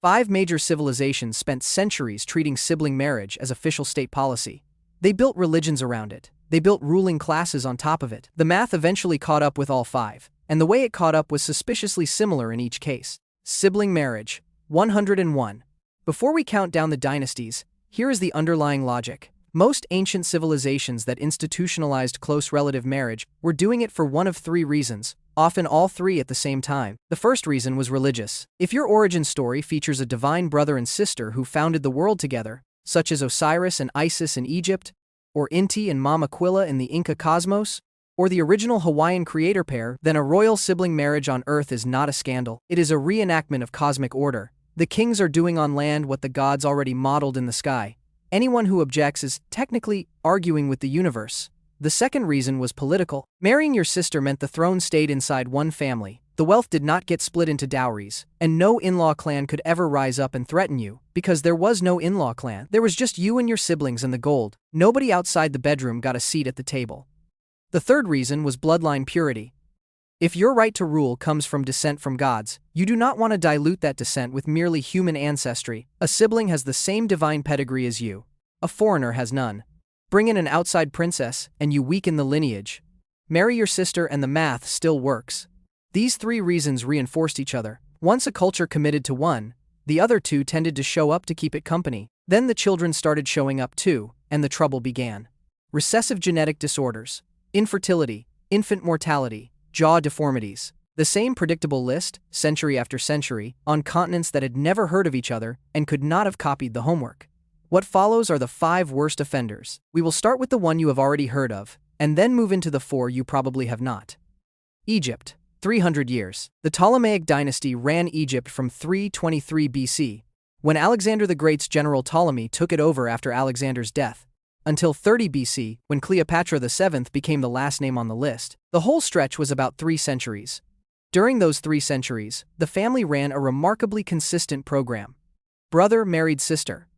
5 major civilizations spent centuries treating sibling marriage as official state policy. They built religions around it. They built ruling classes on top of it. The math eventually caught up with all 5, and the way it caught up was suspiciously similar in each case. Sibling marriage. 101. Before we count down the dynasties, here is the underlying logic. Most ancient civilizations that institutionalized close relative marriage were doing it for one of 3 reasons, often all 3 at the same time. The first reason was religious. If your origin story features a divine brother and sister who founded the world together, such as Osiris and Isis in Egypt, or Inti and Mama Aquila in the Inca cosmos, or the original Hawaiian creator pair, then a royal sibling marriage on Earth is not a scandal. It is a reenactment of cosmic order. The kings are doing on land what the gods already modeled in the sky. Anyone who objects is technically arguing with the universe. The second reason was political. Marrying your sister meant the throne stayed inside one family. The wealth did not get split into dowries, and no in-law clan could ever rise up and threaten you, because there was no in-law clan. There was just you and your siblings and the gold. Nobody outside the bedroom got a seat at the table. The third reason was bloodline purity. If your right to rule comes from descent from gods, you do not want to dilute that descent with merely human ancestry. A sibling has the same divine pedigree as you. A foreigner has none. Bring in an outside princess, and you weaken the lineage. Marry your sister and the math still works. These 3 reasons reinforced each other. Once a culture committed to one, the other 2 tended to show up to keep it company. Then the children started showing up too, and the trouble began. Recessive genetic disorders, infertility, infant mortality, jaw deformities. The same predictable list, century after century, on continents that had never heard of each other and could not have copied the homework. What follows are the 5 worst offenders. We will start with the one you have already heard of, and then move into the 4 you probably have not. Egypt. 300 years. The Ptolemaic dynasty ran Egypt from 323 BC, when Alexander the Great's general Ptolemy took it over after Alexander's death, until 30 BC, when Cleopatra VII became the last name on the list. The whole stretch was about 3 centuries. During those 3 centuries, the family ran a remarkably consistent program. Brother married sister.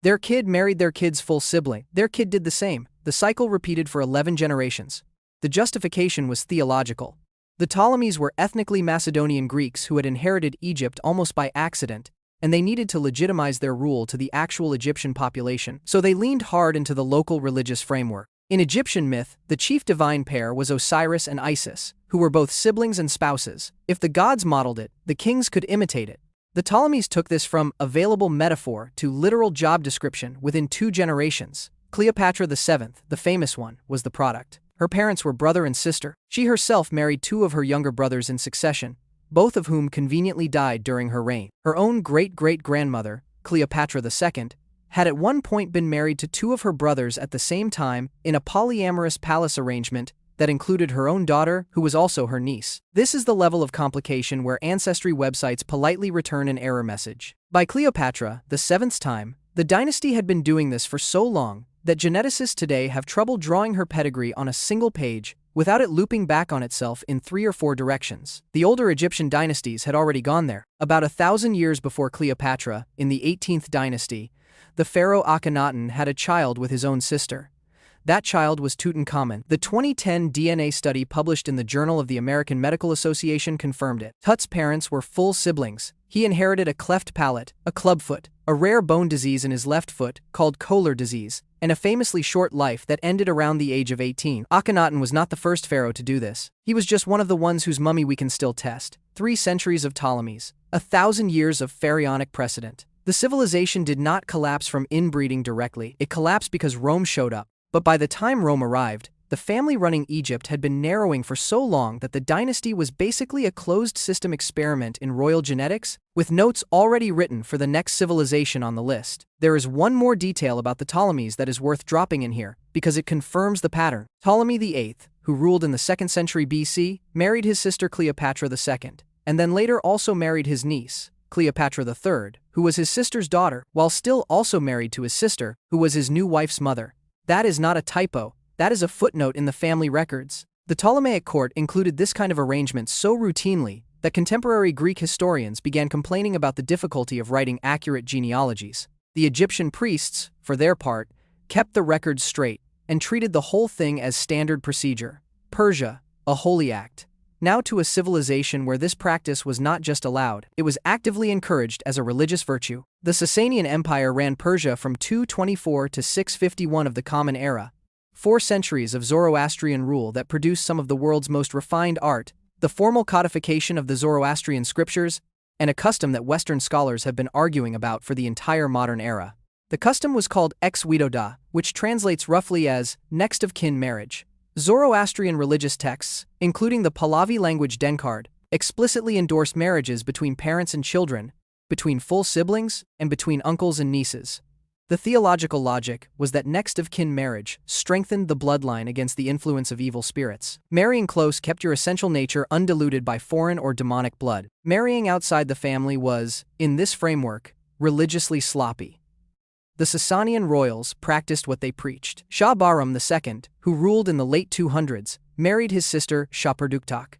Their kid married their kid's full sibling. Their kid did the same. The cycle repeated for 11 generations. The justification was theological. The Ptolemies were ethnically Macedonian Greeks who had inherited Egypt almost by accident, and they needed to legitimize their rule to the actual Egyptian population, so they leaned hard into the local religious framework. In Egyptian myth, the chief divine pair was Osiris and Isis, who were both siblings and spouses. If the gods modeled it, the kings could imitate it. The Ptolemies took this from available metaphor to literal job description within 2 generations. Cleopatra VII, the famous one, was the product. Her parents were brother and sister. She herself married 2 of her younger brothers in succession, both of whom conveniently died during her reign. Her own great-great-grandmother, Cleopatra II, had at one point been married to 2 of her brothers at the same time in a polyamorous palace arrangement that included her own daughter, who was also her niece. This is the level of complication where ancestry websites politely return an error message. By Cleopatra VII's time, the dynasty had been doing this for so long that geneticists today have trouble drawing her pedigree on a single page without it looping back on itself in 3 or 4 directions. The older Egyptian dynasties had already gone there. About 1,000 years before Cleopatra, in the 18th dynasty, the pharaoh Akhenaten had a child with his own sister. That child was Tutankhamun. The 2010 DNA study published in the Journal of the American Medical Association confirmed it. Tut's parents were full siblings. He inherited a cleft palate, a clubfoot, a rare bone disease in his left foot called Kolar disease, and a famously short life that ended around the age of 18. Akhenaten was not the first pharaoh to do this. He was just one of the ones whose mummy we can still test. 3 centuries of Ptolemies, 1,000 years of pharaonic precedent. The civilization did not collapse from inbreeding directly. It collapsed because Rome showed up. But by the time Rome arrived, the family running Egypt had been narrowing for so long that the dynasty was basically a closed-system experiment in royal genetics, with notes already written for the next civilization on the list. There is one more detail about the Ptolemies that is worth dropping in here, because it confirms the pattern. Ptolemy VIII, who ruled in the 2nd century BC, married his sister Cleopatra II, and then later also married his niece, Cleopatra III, who was his sister's daughter, while still also married to his sister, who was his new wife's mother. That is not a typo, that is a footnote in the family records. The Ptolemaic court included this kind of arrangement so routinely that contemporary Greek historians began complaining about the difficulty of writing accurate genealogies. The Egyptian priests, for their part, kept the records straight and treated the whole thing as standard procedure. Persia, a holy act. now to a civilization where this practice was not just allowed, it was actively encouraged as a religious virtue. The Sasanian Empire ran Persia from 224 to 651 of the Common Era, 4 centuries of Zoroastrian rule that produced some of the world's most refined art, the formal codification of the Zoroastrian scriptures, and a custom that Western scholars have been arguing about for the entire modern era. The custom was called ex-widoda, which translates roughly as next of kin marriage. Zoroastrian religious texts, including the Pahlavi language Denkard, explicitly endorsed marriages between parents and children, between full siblings, and between uncles and nieces. The theological logic was that next of kin marriage strengthened the bloodline against the influence of evil spirits. Marrying close kept your essential nature undiluted by foreign or demonic blood. Marrying outside the family was, in this framework, religiously sloppy. The Sasanian royals practiced what they preached. Shah Bahram II, who ruled in the late 200s, married his sister Shapurduktak.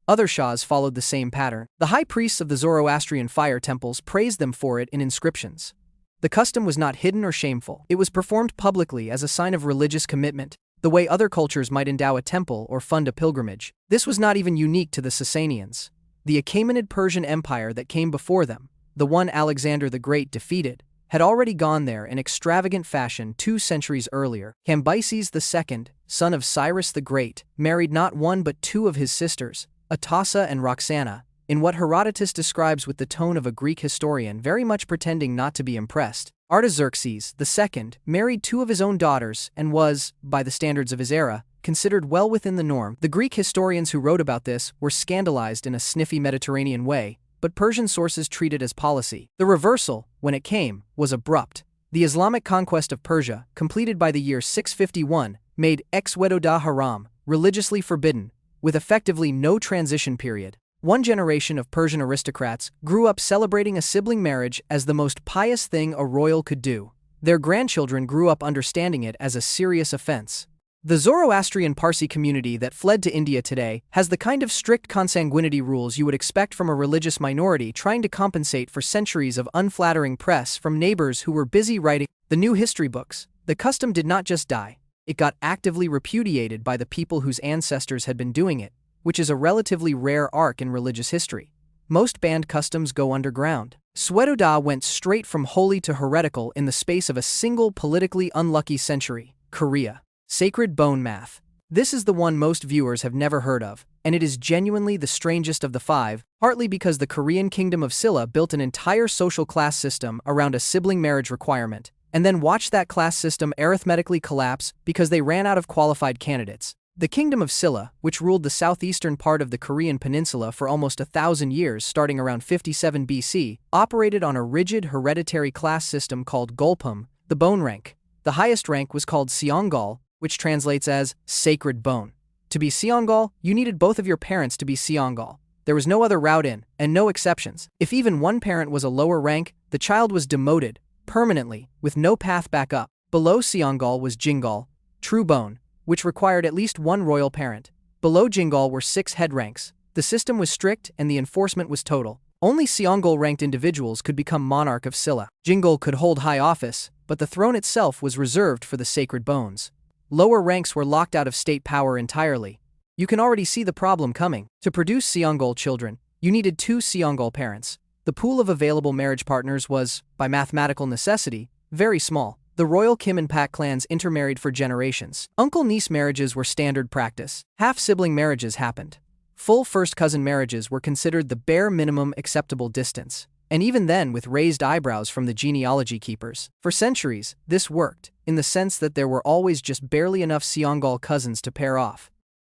Other shahs followed the same pattern. The high priests of the Zoroastrian fire temples praised them for it in inscriptions. The custom was not hidden or shameful. It was performed publicly as a sign of religious commitment, the way other cultures might endow a temple or fund a pilgrimage. This was not even unique to the Sasanians. The Achaemenid Persian Empire that came before them, the one Alexander the Great defeated, had already gone there in extravagant fashion 2 centuries earlier. Cambyses II, son of Cyrus the Great, married not one but 2 of his sisters, Atassa and Roxana, in what Herodotus describes with the tone of a Greek historian very much pretending not to be impressed. Artaxerxes II married 2 of his own daughters and was, by the standards of his era, considered well within the norm. The Greek historians who wrote about this were scandalized in a sniffy Mediterranean way, but Persian sources treat it as policy. The reversal, when it came, was abrupt. The Islamic conquest of Persia, completed by the year 651, made ex-widoda haram, religiously forbidden, with effectively no transition period. One generation of Persian aristocrats grew up celebrating a sibling marriage as the most pious thing a royal could do. Their grandchildren grew up understanding it as a serious offense. The Zoroastrian Parsi community that fled to India today has the kind of strict consanguinity rules you would expect from a religious minority trying to compensate for centuries of unflattering press from neighbors who were busy writing the new history books. The custom did not just die, it got actively repudiated by the people whose ancestors had been doing it, which is a relatively rare arc in religious history. Most banned customs go underground. Swedoda went straight from holy to heretical in the space of a single politically unlucky century, Korea. Sacred bone math. This is the one most viewers have never heard of, and it is genuinely the strangest of the 5, partly because the Korean kingdom of Silla built an entire social class system around a sibling marriage requirement, and then watched that class system arithmetically collapse because they ran out of qualified candidates. The kingdom of Silla, which ruled the southeastern part of the Korean peninsula for almost 1,000 years starting around 57 BC, operated on a rigid hereditary class system called Golpum, the bone rank. The highest rank was called Seongal, which translates as sacred bone. To be Seongal, you needed both of your parents to be Seongal. There was no other route in, and no exceptions. If even one parent was a lower rank, the child was demoted, permanently, with no path back up. Below Seongal was Jingal, true bone, which required at least one royal parent. Below Jingal were 6 head ranks. The system was strict and the enforcement was total. Only Seongal-ranked individuals could become monarch of Silla. Jingal could hold high office, but the throne itself was reserved for the sacred bones. Lower ranks were locked out of state power entirely. You can already see the problem coming. To produce Seongal children, you needed 2 Seongal parents. The pool of available marriage partners was, by mathematical necessity, very small. The royal Kim and Pak clans intermarried for generations. Uncle-niece marriages were standard practice. Half-sibling marriages happened. Full first-cousin marriages were considered the bare minimum acceptable distance, and even then with raised eyebrows from the genealogy keepers. For centuries, this worked, in the sense that there were always just barely enough Seongal cousins to pair off.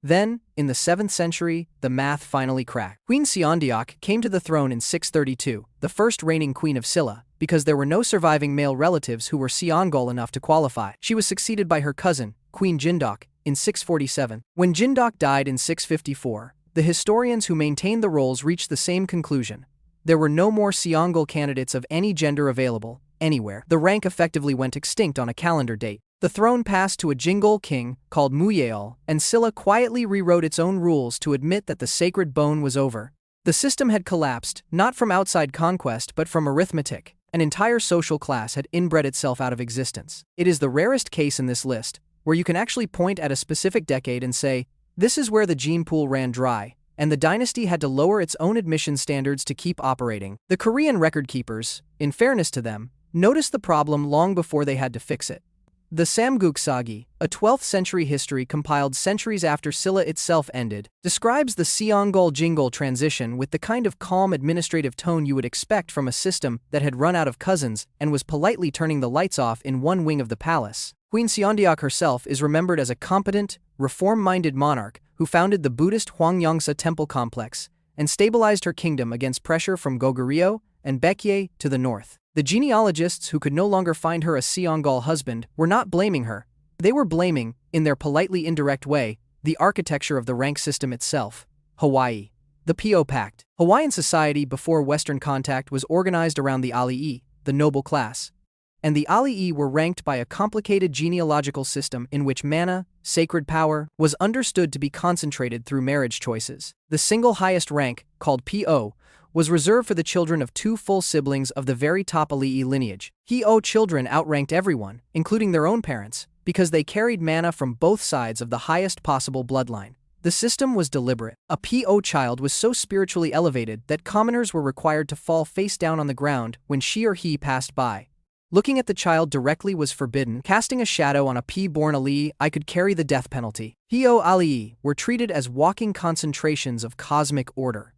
Then, in the 7th century, the math finally cracked. Queen Seondeok came to the throne in 632, the first reigning queen of Silla, because there were no surviving male relatives who were Seongal enough to qualify. She was succeeded by her cousin, Queen Jindok, in 647. When Jindok died in 654, the historians who maintained the roles reached the same conclusion. There were no more Seongal candidates of any gender available, anywhere. The rank effectively went extinct on a calendar date. The throne passed to a Jingal king called Muyeol, and Silla quietly rewrote its own rules to admit that the sacred bone was over. The system had collapsed, not from outside conquest but from arithmetic. An entire social class had inbred itself out of existence. It is the rarest case in this list, where you can actually point at a specific decade and say, this is where the gene pool ran dry, and the dynasty had to lower its own admission standards to keep operating. The Korean record keepers, in fairness to them, noticed the problem long before they had to fix it. The Samguk Sagi, a 12th century history compiled centuries after Silla itself ended, describes the Seongol-Jingol transition with the kind of calm administrative tone you would expect from a system that had run out of cousins and was politely turning the lights off in one wing of the palace. Queen Seondeok herself is remembered as a competent, reform-minded monarch who founded the Buddhist Hwangyongsa temple complex and stabilized her kingdom against pressure from Goguryeo and Baekje to the north. The genealogists who could no longer find her a Seongol husband were not blaming her. They were blaming, in their politely indirect way, the architecture of the rank system itself. Hawaii. The Po Pact. Hawaiian society before Western contact was organized around the Ali'i, the noble class. And the Ali'i were ranked by a complicated genealogical system in which mana, sacred power, was understood to be concentrated through marriage choices. The single highest rank, called Po, was reserved for the children of two full siblings of the very top Ali'i lineage. Po children outranked everyone, including their own parents, because they carried mana from both sides of the highest possible bloodline. The system was deliberate. A Po child was so spiritually elevated that commoners were required to fall face down on the ground when she or he passed by. Looking at the child directly was forbidden. Casting a shadow on a P-born Ali'i, I could carry the death penalty. Po Ali'i were treated as walking concentrations of cosmic order.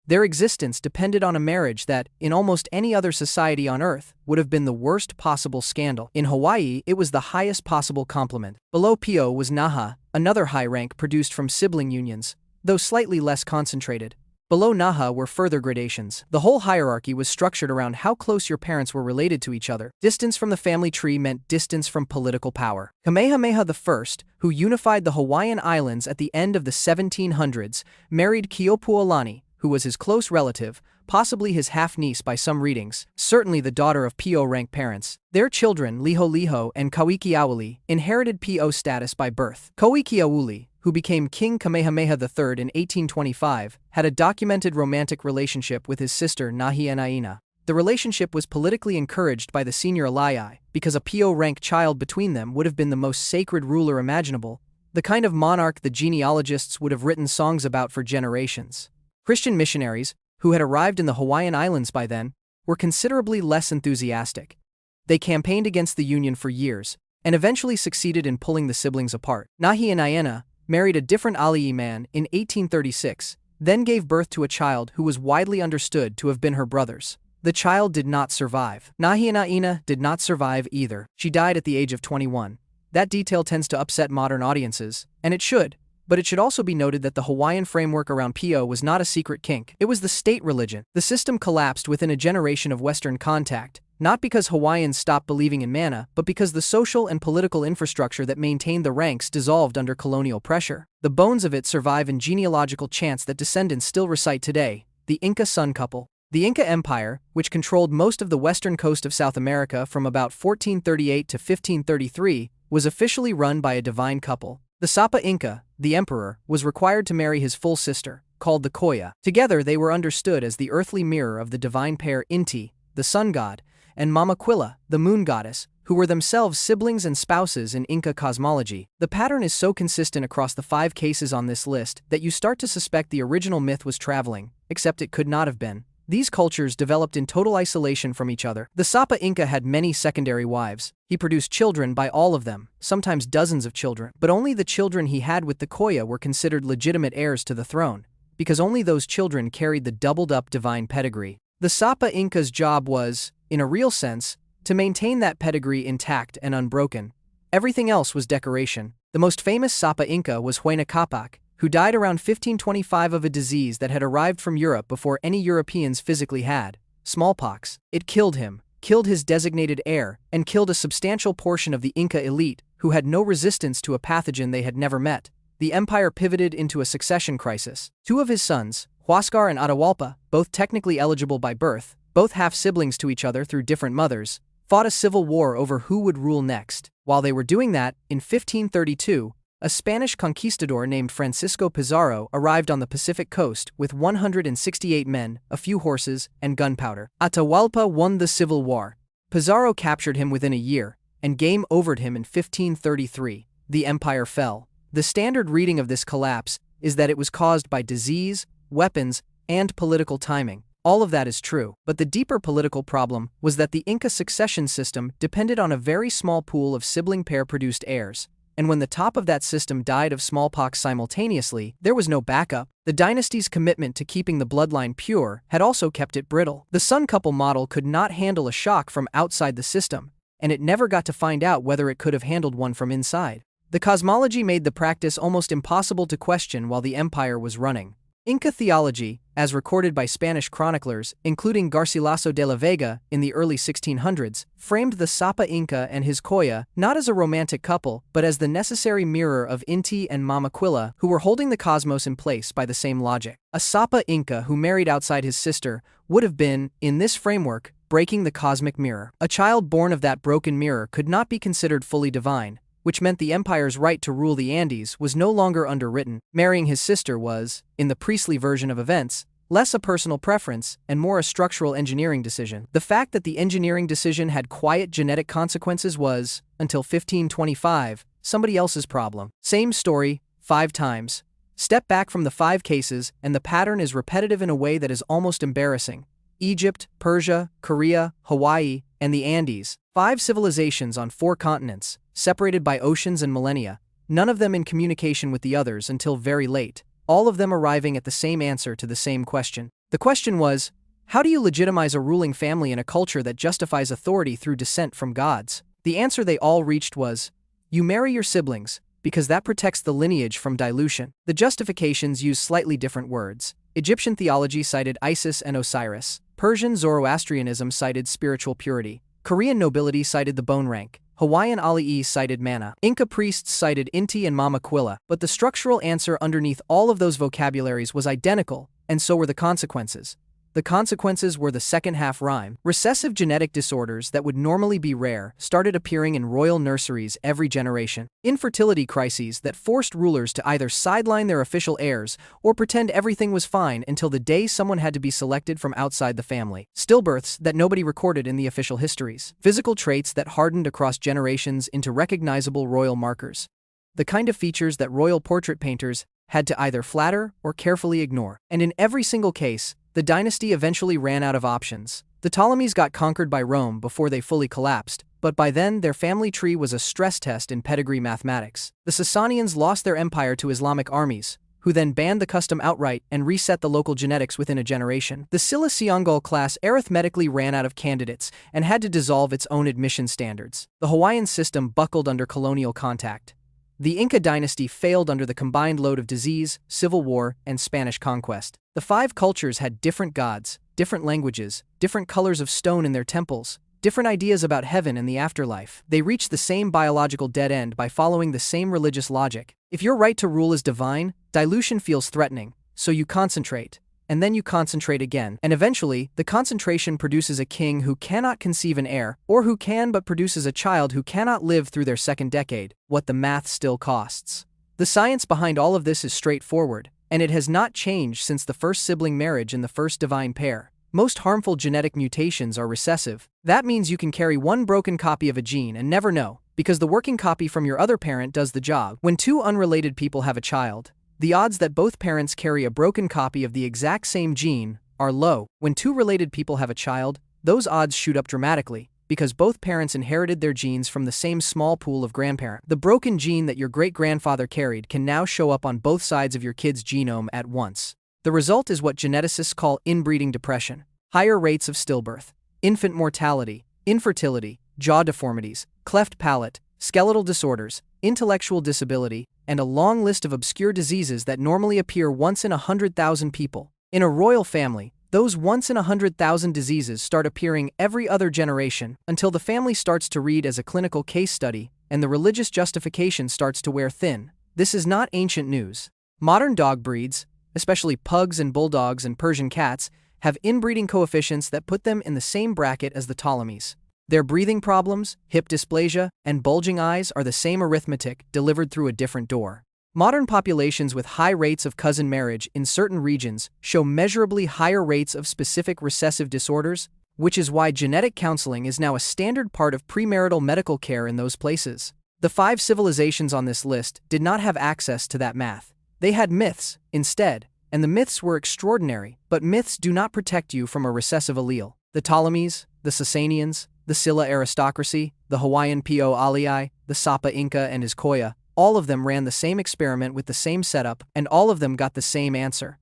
Their existence depended on a marriage that, in almost any other society on Earth, would have been the worst possible scandal. In Hawaii, it was the highest possible compliment. Below Po was Naha, another high rank produced from sibling unions, though slightly less concentrated. Below Naha were further gradations. The whole hierarchy was structured around how close your parents were related to each other. Distance from the family tree meant distance from political power. Kamehameha I, who unified the Hawaiian Islands at the end of the 1700s, married Keopuolani, who was his close relative, possibly his half-niece by some readings, certainly the daughter of Po-rank parents. Their children, Liholiho and Kauikeaouli, inherited Po status by birth. Kauikeaouli, who became King Kamehameha III in 1825, had a documented romantic relationship with his sister Nahianaina. The relationship was politically encouraged by the senior Alii, because a Po-rank child between them would have been the most sacred ruler imaginable, the kind of monarch the genealogists would have written songs about for generations. Christian missionaries, who had arrived in the Hawaiian Islands by then, were considerably less enthusiastic. They campaigned against the union for years, and eventually succeeded in pulling the siblings apart. Nahianaina married a different Ali'i man in 1836, then gave birth to a child who was widely understood to have been her brother's. The child did not survive. Nahianaina did not survive either. She died at the age of 21. That detail tends to upset modern audiences, and it should. But it should also be noted that the Hawaiian framework around Po was not a secret kink. It was the state religion. The system collapsed within a generation of Western contact, not because Hawaiians stopped believing in mana, but because the social and political infrastructure that maintained the ranks dissolved under colonial pressure. The bones of it survive in genealogical chants that descendants still recite today, the Inca sun couple. The Inca Empire, which controlled most of the western coast of South America from about 1438 to 1533, was officially run by a divine couple. The Sapa Inca, the emperor, was required to marry his full sister, called the Koya. Together they were understood as the earthly mirror of the divine pair Inti, the sun god, and Mamaquilla, the moon goddess, who were themselves siblings and spouses in Inca cosmology. The pattern is so consistent across the 5 cases on this list that you start to suspect the original myth was traveling, except it could not have been. These cultures developed in total isolation from each other. The Sapa Inca had many secondary wives. He produced children by all of them, sometimes dozens of children, but only the children he had with the Koya were considered legitimate heirs to the throne, because only those children carried the doubled-up divine pedigree. The Sapa Inca's job was, in a real sense, to maintain that pedigree intact and unbroken. Everything else was decoration. The most famous Sapa Inca was Huayna Capac, who died around 1525 of a disease that had arrived from Europe before any Europeans physically had, smallpox. It killed him, killed his designated heir, and killed a substantial portion of the Inca elite, who had no resistance to a pathogen they had never met. The empire pivoted into a succession crisis. 2 of his sons, Huascar and Atahualpa, both technically eligible by birth, both half-siblings to each other through different mothers, fought a civil war over who would rule next. While they were doing that, in 1532, a Spanish conquistador named Francisco Pizarro arrived on the Pacific coast with 168 men, a few horses, and gunpowder. Atahualpa won the civil war. Pizarro captured him within a year, and game overed him in 1533. The empire fell. The standard reading of this collapse is that it was caused by disease, weapons, and political timing. All of that is true, but the deeper political problem was that the Inca succession system depended on a very small pool of sibling pair-produced heirs, and when the top of that system died of smallpox simultaneously, there was no backup. The dynasty's commitment to keeping the bloodline pure had also kept it brittle. The son couple model could not handle a shock from outside the system, and it never got to find out whether it could have handled one from inside. The cosmology made the practice almost impossible to question while the empire was running. Inca theology, as recorded by Spanish chroniclers, including Garcilaso de la Vega in the early 1600s, framed the Sapa Inca and his Coya not as a romantic couple, but as the necessary mirror of Inti and Mamaquilla, who were holding the cosmos in place by the same logic. A Sapa Inca who married outside his sister would have been, in this framework, breaking the cosmic mirror. A child born of that broken mirror could not be considered fully divine, which meant the empire's right to rule the Andes was no longer underwritten. Marrying his sister was, in the priestly version of events, less a personal preference and more a structural engineering decision. The fact that the engineering decision had quiet genetic consequences was, until 1525, somebody else's problem. Same story, 5 times. Step back from the 5 cases, and the pattern is repetitive in a way that is almost embarrassing. Egypt, Persia, Korea, Hawaii, and the Andes. 5 civilizations on 4 continents, separated by oceans and millennia, none of them in communication with the others until very late, all of them arriving at the same answer to the same question. The question was, how do you legitimize a ruling family in a culture that justifies authority through descent from gods? The answer they all reached was, you marry your siblings, because that protects the lineage from dilution. The justifications use slightly different words. Egyptian theology cited Isis and Osiris. Persian Zoroastrianism cited spiritual purity. Korean nobility cited the bone rank. Hawaiian Ali'i cited mana. Inca priests cited Inti and Mamaquilla, but the structural answer underneath all of those vocabularies was identical, and so were the consequences. The consequences were the second-half rhyme. Recessive genetic disorders that would normally be rare started appearing in royal nurseries every generation. Infertility crises that forced rulers to either sideline their official heirs or pretend everything was fine until the day someone had to be selected from outside the family. Stillbirths that nobody recorded in the official histories. Physical traits that hardened across generations into recognizable royal markers. The kind of features that royal portrait painters had to either flatter or carefully ignore. And in every single case, the dynasty eventually ran out of options. The Ptolemies got conquered by Rome before they fully collapsed, but by then their family tree was a stress test in pedigree mathematics. The Sasanians lost their empire to Islamic armies, who then banned the custom outright and reset the local genetics within a generation. The Silla Siangol class arithmetically ran out of candidates and had to dissolve its own admission standards. The Hawaiian system buckled under colonial contact. The Inca dynasty failed under the combined load of disease, civil war, and Spanish conquest. The 5 cultures had different gods, different languages, different colors of stone in their temples, different ideas about heaven and the afterlife. They reached the same biological dead end by following the same religious logic. If your right to rule is divine, dilution feels threatening, so you concentrate. And then you concentrate again, and eventually, the concentration produces a king who cannot conceive an heir, or who can but produces a child who cannot live through their second decade, what the math still costs. The science behind all of this is straightforward, and it has not changed since the first sibling marriage in the first divine pair. Most harmful genetic mutations are recessive. That means you can carry one broken copy of a gene and never know, because the working copy from your other parent does the job. When 2 unrelated people have a child, the odds that both parents carry a broken copy of the exact same gene are low. When 2 related people have a child, those odds shoot up dramatically, because both parents inherited their genes from the same small pool of grandparents. The broken gene that your great-grandfather carried can now show up on both sides of your kid's genome at once. The result is what geneticists call inbreeding depression, higher rates of stillbirth, infant mortality, infertility, jaw deformities, cleft palate, skeletal disorders, intellectual disability, and a long list of obscure diseases that normally appear once in 100,000 people. In a royal family, those once in 100,000 diseases start appearing every other generation until the family starts to read as a clinical case study and the religious justification starts to wear thin. This is not ancient news. Modern dog breeds, especially pugs and bulldogs and Persian cats, have inbreeding coefficients that put them in the same bracket as the Ptolemies. Their breathing problems, hip dysplasia, and bulging eyes are the same arithmetic delivered through a different door. Modern populations with high rates of cousin marriage in certain regions show measurably higher rates of specific recessive disorders, which is why genetic counseling is now a standard part of premarital medical care in those places. The 5 civilizations on this list did not have access to that math. They had myths, instead, and the myths were extraordinary, but myths do not protect you from a recessive allele. The Ptolemies, the Sasanians, the Silla aristocracy, the Hawaiian Po Alii, the Sapa Inca and his Koya, all of them ran the same experiment with the same setup, and all of them got the same answer.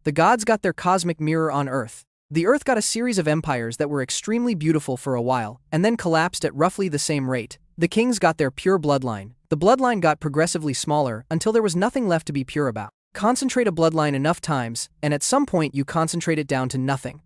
The gods got their cosmic mirror on Earth. The Earth got a series of empires that were extremely beautiful for a while, and then collapsed at roughly the same rate. The kings got their pure bloodline. The bloodline got progressively smaller until there was nothing left to be pure about. Concentrate a bloodline enough times, and at some point you concentrate it down to nothing.